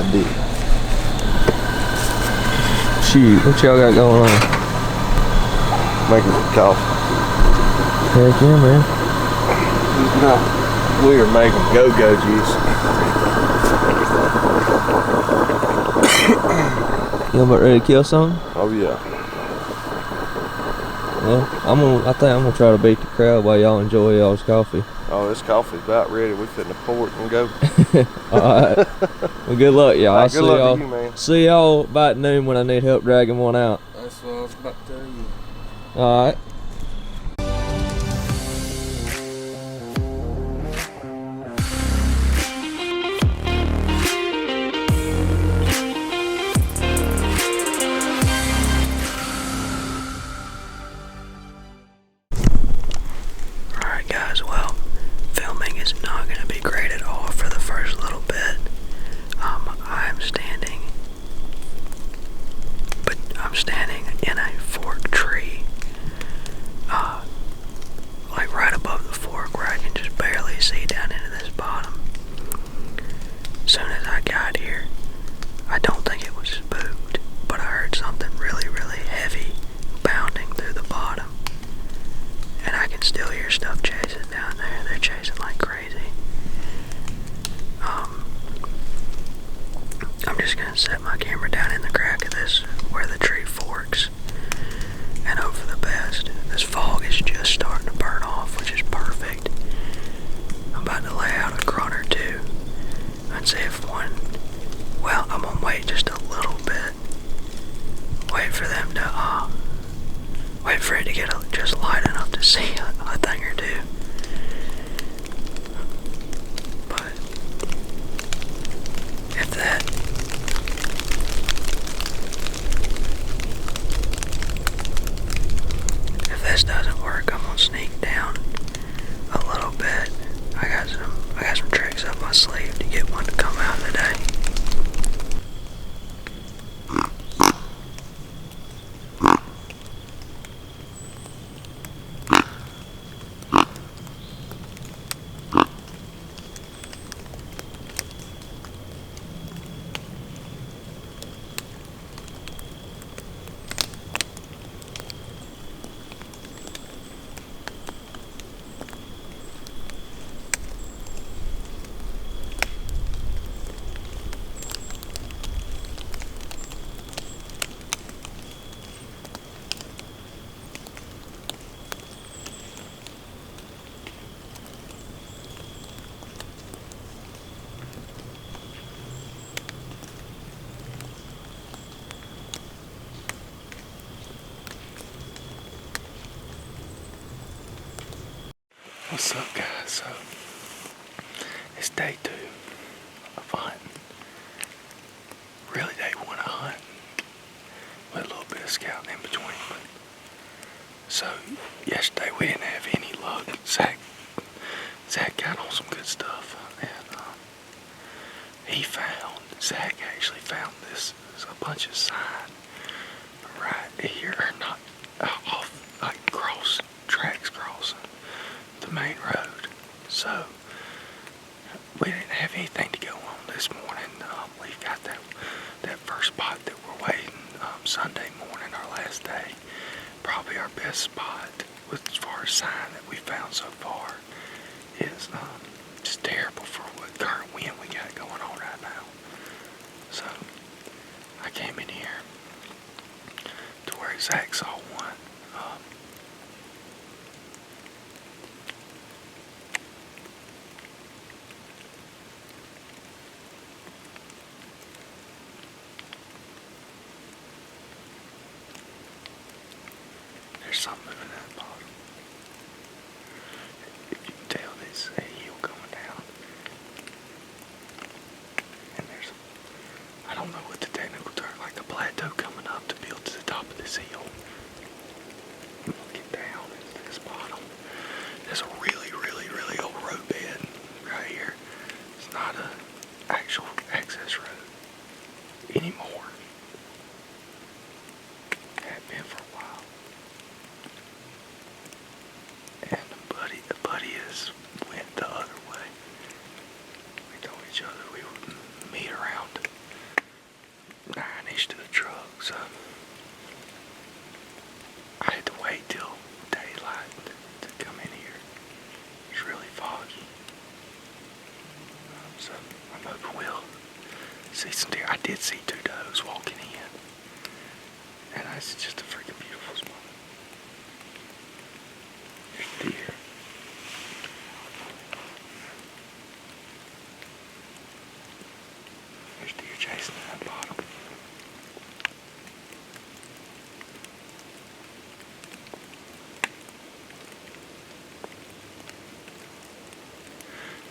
TODD. Shoot, what y'all got going on? Making some coffee. Heck yeah, man. No, we are making go-go juice. You about ready to kill something? Oh yeah. Well, I think I'm gonna try to beat the crowd while y'all enjoy y'all's coffee. Oh, this coffee's about ready. We finna pour it and go. Alright. Well, good luck, y'all. Right, good luck to you, man. See y'all about noon when I need help dragging one out. That's what I was about to tell you. Alright. Alright guys, well, filming is not going to be great at all for the first little bit. I'm standing in a fork tree, like right above the fork where I can just barely see down into this bottom. As soon as I got here, I don't think it was spooked, but I heard something really, really heavy pounding through the bottom. And I can still hear stuff chasing down there. They're chasing like crazy. I'm just gonna set my camera down in the crack of this where the tree forks and hope for the best. This fog is just starting to burn off, which is perfect. I'm about to lay out a grunt or two and see if one, well, I'm gonna wait just a little bit. Wait for them to, wait for it to get just light enough to see a thing or two. But if this doesn't work, I'm gonna sneak down a little bit. I got some tricks up my sleeve to get one to come out today. What's up, guys? So it's day 2 of hunting. Really day 1 of hunting with a little bit of scouting in between. But so yesterday we didn't have any luck. Zach got on some good stuff, and Zach actually found this a bunch of sign right here, or not off, like tracks crossing the main road. So we didn't have anything to go on this morning. We've got that first spot that we're waiting Sunday morning, our last day. Probably our best spot with as far as sign that we found so far is just terrible for what current wind we got going on right now. So I came in here to where Zach saw one. There's something moving at the bottom. If you can tell, there's a hill going down. And I don't know what the technical term, like a plateau coming up to build to the top of this hill. I'm gonna get down into this bottom. There's a really, really, really old road bed right here. It's not an actual access road anymore. Had been for a while. And the buddy is went the other way. We told each other we would meet around So I had to wait till daylight to come in here. It's really foggy. So I'm hoping we'll see some deer. I did see 2 does walking in. And it's just a freaking beautiful spot. There's deer. There's deer chasing that bottom.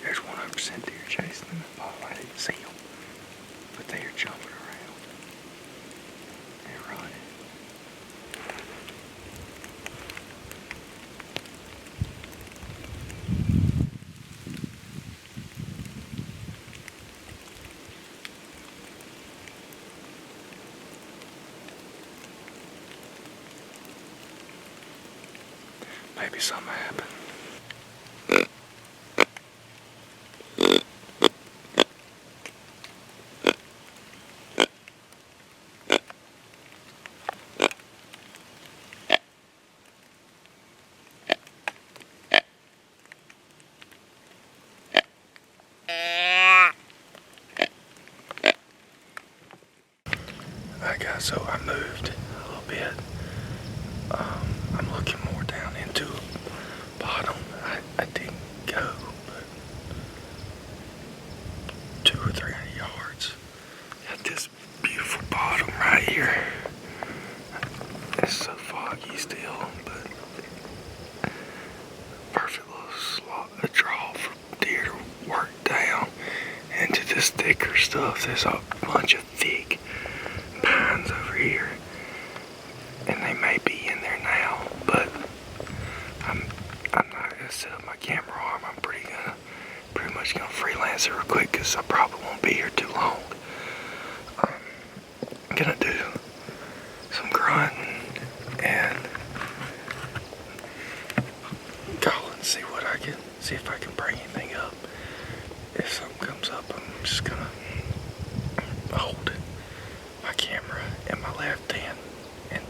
There's 100% deer chasing in that bottom. I didn't see them, but they are jumping around. They're running. Maybe something happened. Alright guys, so I moved a little bit. I'm looking more down into bottom. I didn't go, but 200 or 300 yards. Got this beautiful bottom right here. It's so foggy still, but perfect little slot, a draw for deer to work down into this thicker stuff. There's a bunch of thick pines over here, and they may be in there now, but I'm not gonna set up my camera arm. I'm pretty much gonna freelance it real quick because I probably won't be here too long. I'm gonna do some grunting and call and see if I can bring anything up. If something comes up, I'm just gonna hold my camera in my left hand and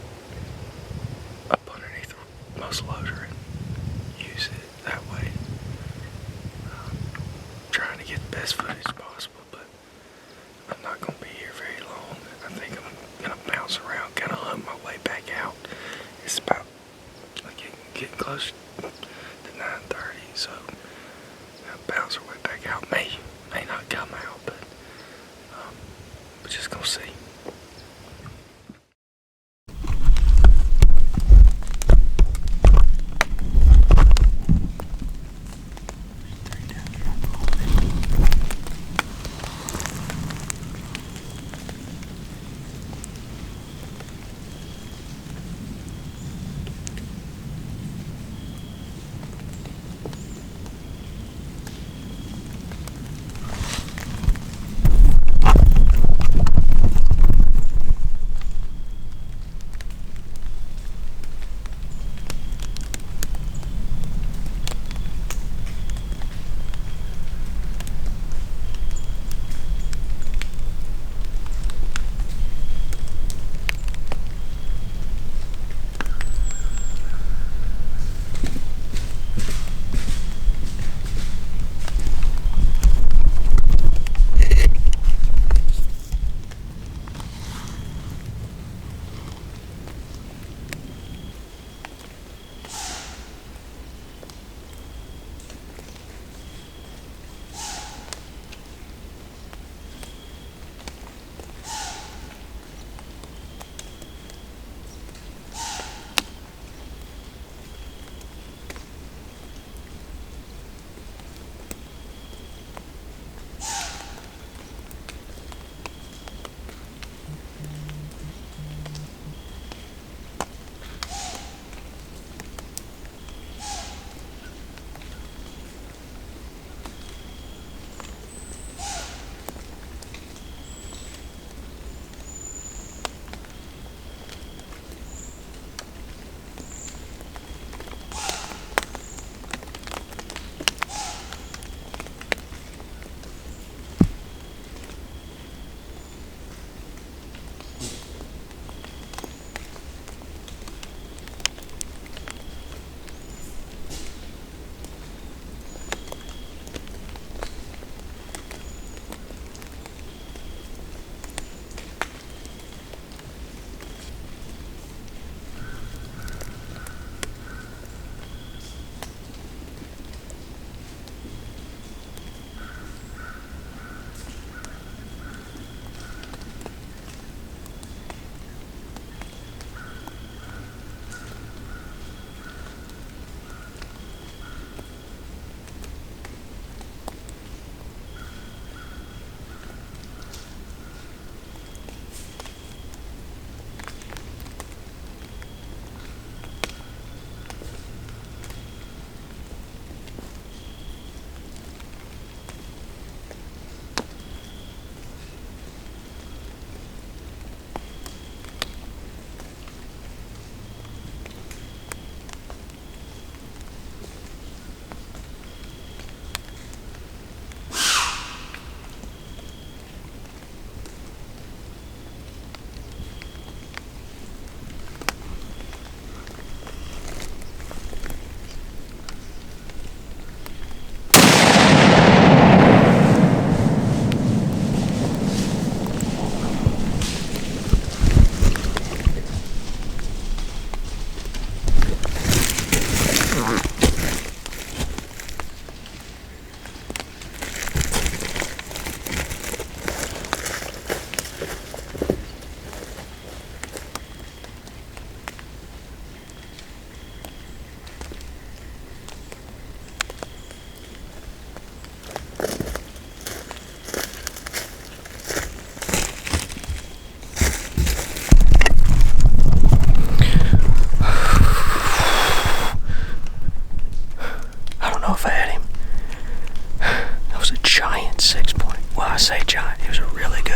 up underneath the muzzle loader and use it that way. Trying to get the best footage possible, but I'm not going to be here very long. I think I'm going to bounce around, kind of hunt my way back out. It's about getting close to 9:30, so I'll bounce our way back out. May not come out, but we're just going to see.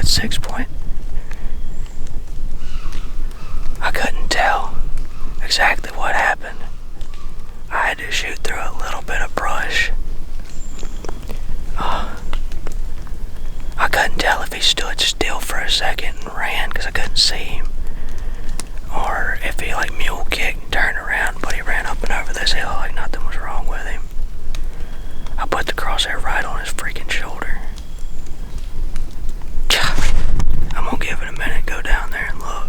that 6-point. I couldn't tell exactly what happened. I had to shoot through a little bit of brush. I couldn't tell if he stood still for a second and ran because I couldn't see him, or if he like mule kicked and turned around, but he ran up and over this hill like nothing was wrong with him. I put the crosshair right on his freaking shoulder. I'm gonna give it a minute, go down there and look.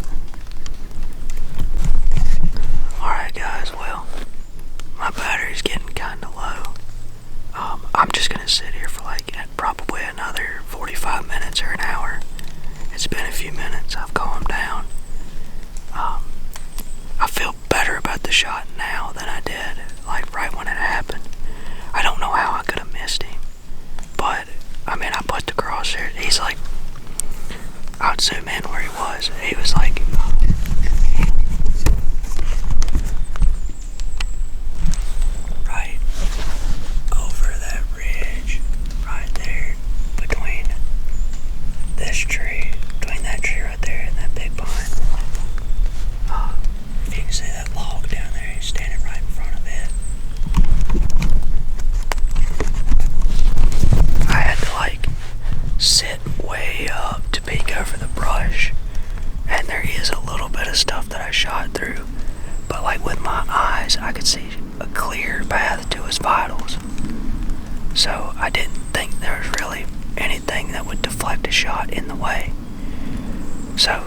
Alright guys, well, my battery's getting kinda low. I'm just gonna sit here for like probably another 45 minutes or an hour. It's been a few minutes, I've calmed down. I feel better about the shot now than I did, like right when it happened. I don't know how I could have missed him, but I mean, I put the crosshair, he's like, I'd zoom in where he was. He was like, right over that ridge, right there, between this tree, between that tree right there and that big pine. If you can see that log down there, he's standing right in front of it. I had to like sit way up to peek over the brush, and there is a little bit of stuff that I shot through, but like with my eyes I could see a clear path to his vitals, so I didn't think there was really anything that would deflect a shot in the way. So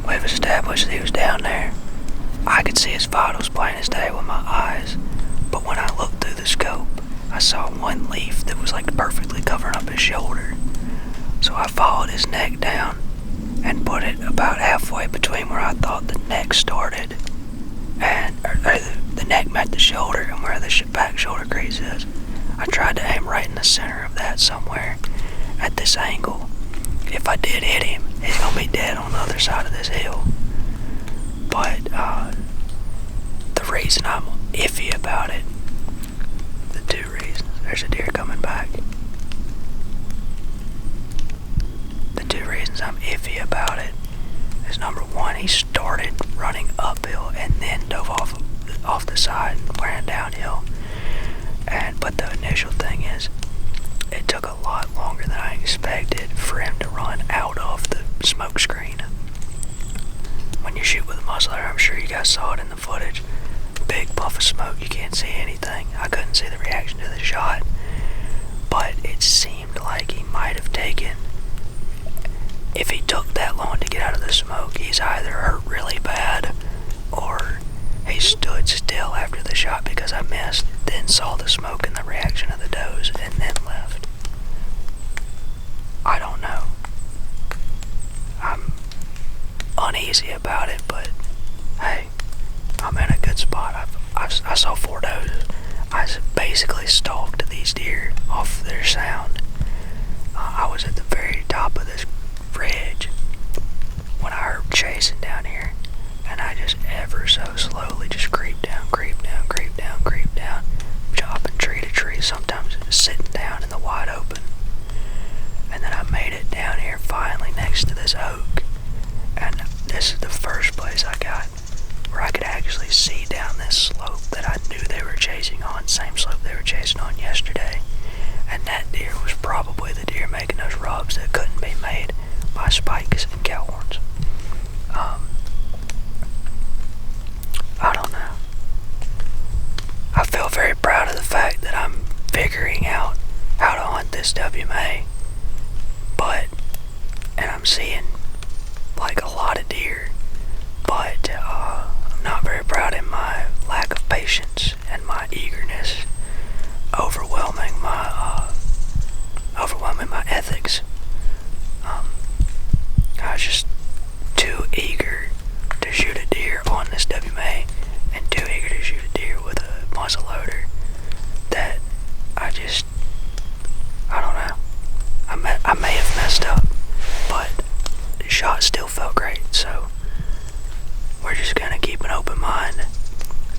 we've established that he was down there. I could see his vitals plain as day with my eyes, but when I looked through the scope, I saw one leaf that was like perfectly covering up his shoulder. So I followed his neck down and put it about halfway between where I thought the neck started and the neck met the shoulder and where the back shoulder crease is. I tried to aim right in the center of that somewhere at this angle. If I did hit him, he's gonna be dead on the other side of this hill. But the reason I'm iffy about it, the two reasons, there's a deer coming back. The two reasons I'm iffy about it is, number one, he started running uphill and then dove off the side and ran downhill. But the initial thing is, it took a lot longer than I expected for him to run out of the smoke screen. When you shoot with a muzzleloader, I'm sure you guys saw it in the footage, big puff of smoke, you can't see anything. I couldn't see the reaction to the shot, but it seemed like he might have taken, if he took that long to get out of the smoke, he's either hurt really bad or he stood still after the shot because I missed, then saw the smoke and the reaction of the does, and then left. I don't know. I'm uneasy about it, but hey, I'm in a good spot. I saw 4 does. I basically stalked these deer off their sound. I was at the very top of this ridge when I heard chasing down here, and I just ever so slowly just creep down, chopping tree to tree, sometimes sitting down in the wide open. And then I made it down here finally next to this oak, and this is the first place I got where I could actually see down this slope that I knew they were chasing on, same slope they were chasing on yesterday. And that deer was probably the deer making those rubs that couldn't be made by spikes and cow horns. I don't know. I feel very proud of the fact that I'm figuring out how to hunt this WMA, and I'm seeing like a lot of deer, but I'm not very proud in my lack of patience and my eagerness overwhelming my ethics. I was just too eager to shoot a deer on this WMA and too eager to shoot a deer with a muzzleloader that I don't know. I may have messed up, but the shot still felt great, so we're just gonna keep an open mind,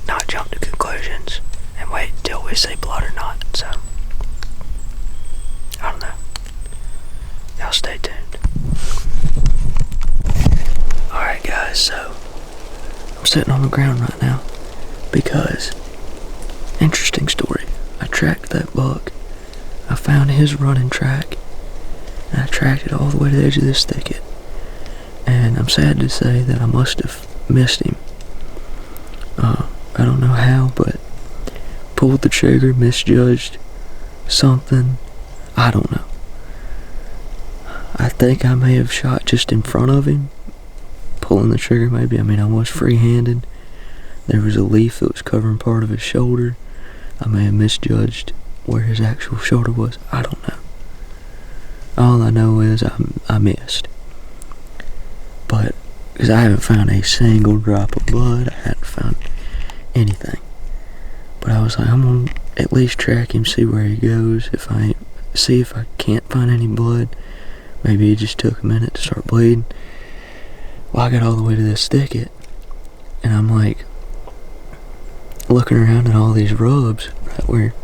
not jump to conclusions, and wait until we see blood or not. So I don't know. Y'all stay tuned. sitting on the ground right now because, interesting story, I tracked that buck. I found his running track, and I tracked it all the way to the edge of this thicket. And I'm sad to say that I must have missed him. I don't know how, but pulled the trigger, misjudged something. I don't know. I think I may have shot just in front of him, pulling the trigger maybe. I mean, I was free-handed. There was a leaf that was covering part of his shoulder. I may have misjudged where his actual shoulder was. I don't know. All I know is I missed. But, because I haven't found a single drop of blood, I hadn't found anything. But I was like, I'm gonna at least track him, see where he goes. See if I can't find any blood. Maybe it just took a minute to start bleeding. Well, I got all the way to this thicket, and I'm like, looking around at all these rubs, right where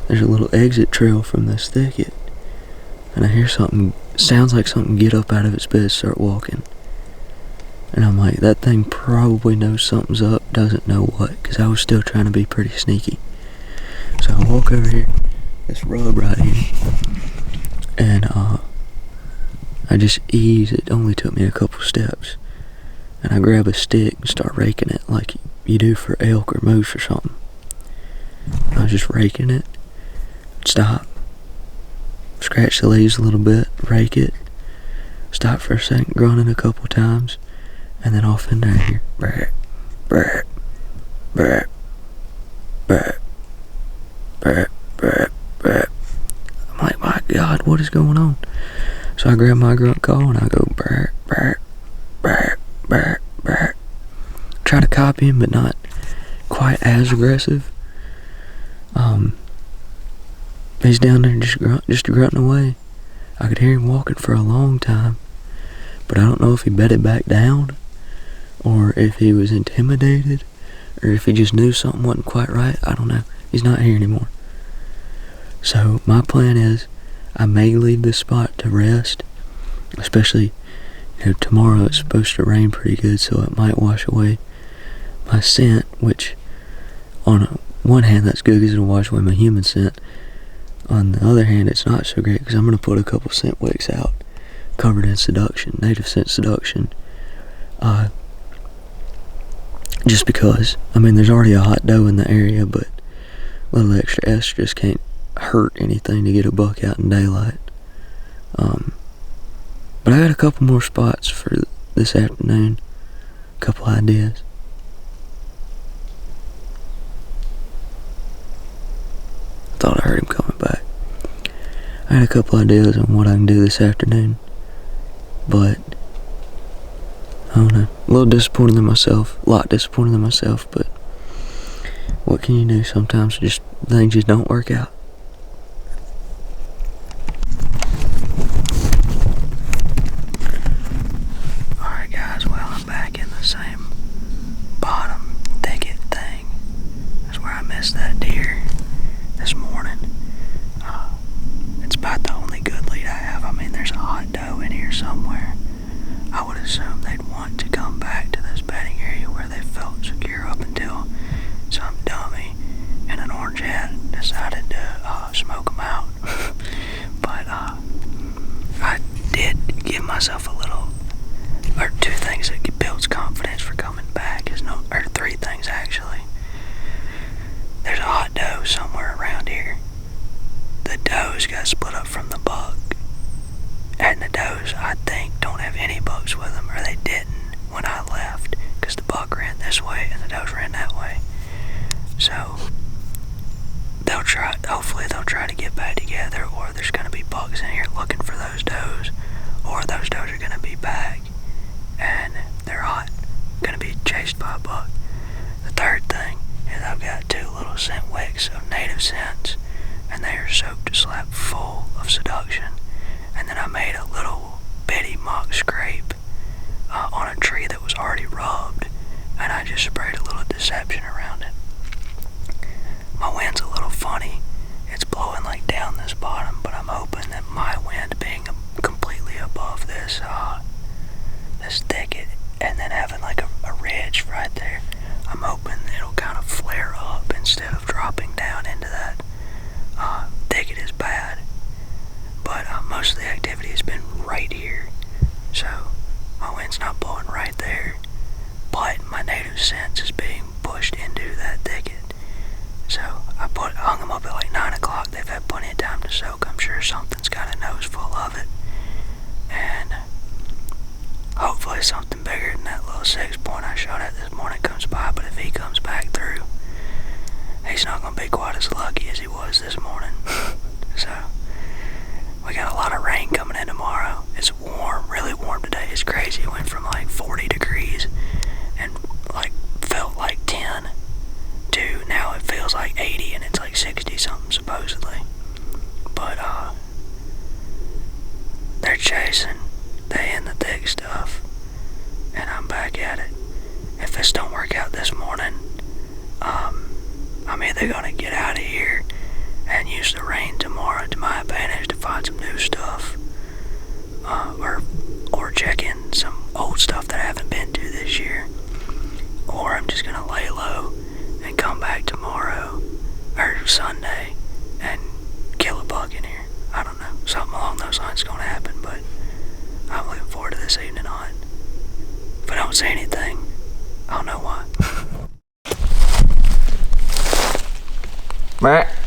there's a little exit trail from this thicket. And I hear something, sounds like something get up out of its bed, start walking. And I'm like, that thing probably knows something's up, doesn't know what, because I was still trying to be pretty sneaky. So I walk over here, this rub right here, and I just ease, it only took me a couple steps. And I grab a stick and start raking it like you do for elk or moose or something. I was just raking it, stop, scratch the leaves a little bit, rake it, stop for a second, grunting a couple times, and then off in there here. Brr, brr, brr, brr, brr, brr, brr. I'm like, my God, what is going on? So I grab my grunt call and I go brr, brr, brr, brr, brr. Try to copy him, but not quite as aggressive. He's down there just grunting away. I could hear him walking for a long time, but I don't know if he bedded back down, or if he was intimidated, or if he just knew something wasn't quite right. I don't know. He's not here anymore. So my plan is, I may leave this spot to rest, especially, tomorrow it's supposed to rain pretty good, so it might wash away my scent, which on one hand that's good because it'll wash away my human scent. On the other hand, it's not so great because I'm going to put a couple scent wicks out covered in seduction, native scent seduction. Just because, I mean, there's already a hot doe in the area, but a little extra estrus can't hurt anything to get a buck out in daylight. But I got a couple more spots for this afternoon, a couple ideas. I thought I heard him coming back. I had a couple ideas on what I can do this afternoon, but I don't know, a lot disappointed in myself, but what can you do? Sometimes things just don't work out. Alright guys, well, I'm back in the same bottom thicket thing. That's where I missed that deer this morning. It's about the only good lead I have. I mean, there's a hot doe in here somewhere. I would assume they'd want to come back to this bedding area where they felt secure up until some dummy in an orange hat decided to smoke them out. But I did give myself two things that builds confidence for coming back, or three things actually. There's a hot doe somewhere around here. The does got split up from the buck, and the does, I think, don't have any bucks with them, or they didn't when I left, because the buck ran this way and the does ran that way. So hopefully they'll try to get back together, or there's going to be bucks in here looking for those does, or those does are going to be back and they're going to be chased by a buck. The third thing is I've got two little scent wicks of native scents, and they are soaked slap full of seduction. And then I made a little bitty mock scrape on a tree that was already rubbed, and I just sprayed a little deception around it. My wind's a little funny. It's blowing like down this bottom, but I'm hoping that my wind being completely above this this thicket, and then having like a ridge right there, scents is being pushed into that thicket. So I hung them up at like 9 o'clock. They've had plenty of time to soak. I'm sure something's got a nose full of it. And hopefully something bigger than that little 6-point I shot at this morning comes by. But if he comes back through, he's not going to be quite as lucky as he was this morning. So we got a lot of rain coming in tomorrow. It's warm, really warm today. It's crazy. It went from like 40 degrees and like felt like 10 to now it feels like 80 and it's like 60 something supposedly. But they're chasing, they in the thick stuff, and I'm back at it. If this don't work out this morning, I'm either gonna get out of here and use the rain tomorrow to my advantage to find some new stuff, or check in some old stuff that I haven't been to this year, or I'm just gonna lay low and come back tomorrow or Sunday and kill a buck in here. I don't know, something along those lines is gonna happen, but I'm looking forward to this evening on it. If I don't see anything, I don't know why. Matt.